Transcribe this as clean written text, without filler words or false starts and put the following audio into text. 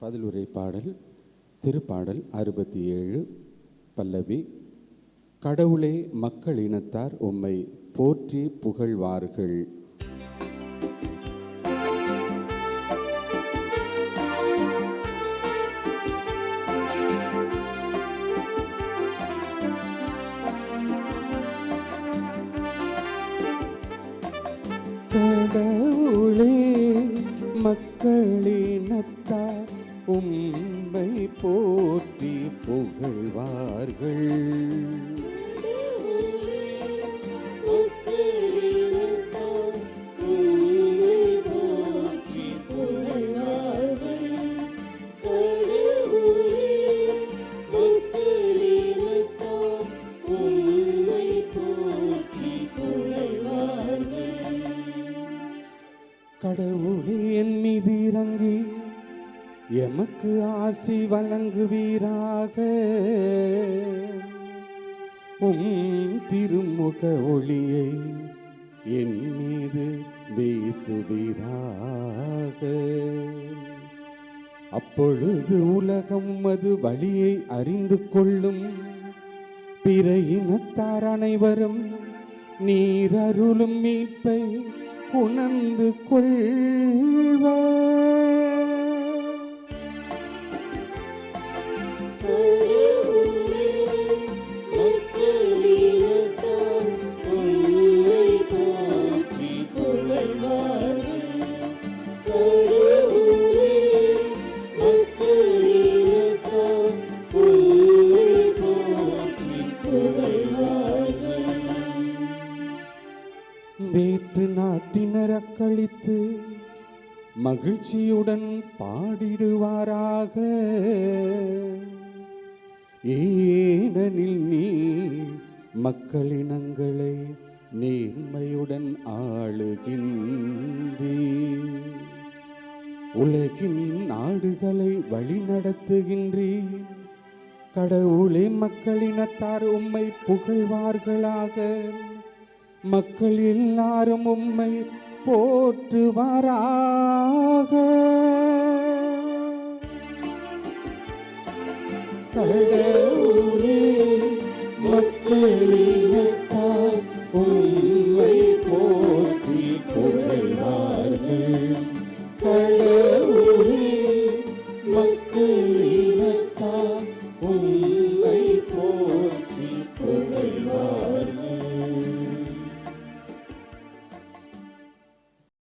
பதிலுரை பாடல் திருப்பாடல் 67 பல்லவி. கடவுளே, மக்கள் இனத்தார் உம்மை போற்றி புகழ்வார்கள். கடவுளே, மக்களினத்தார் உம்மை போற்றி புகழ்வார்கள். கடவுளே, என் மீது இறங்கி எமக்கு ஆசி வழங்குவீராக. திருமுக ஒளியை என் மீது வீசுவீராக. அப்பொழுது உலகம் அது வழியை அறிந்து கொள்ளும். பிற இனத்தார் அனைவரும் நீர் அருளும் மீட்பை உணர்ந்து கொள்வர். வேற்று நாட்டினர் அக்களித்து மகிழ்ச்சியுடன் பாடிடுவாராக. ஏனெனில் நீ மக்களினங்களை நேர்மையுடன் ஆளுகின்றீர். உலகின் நாடுகளை வழிநடத்துகின்றீர். கடவுளே, மக்களினத்தார் உம்மை புகழ்வார்களாக. மக்கள் எல்லாரும் உம்மை போற்றுவாராக. கடவுளே,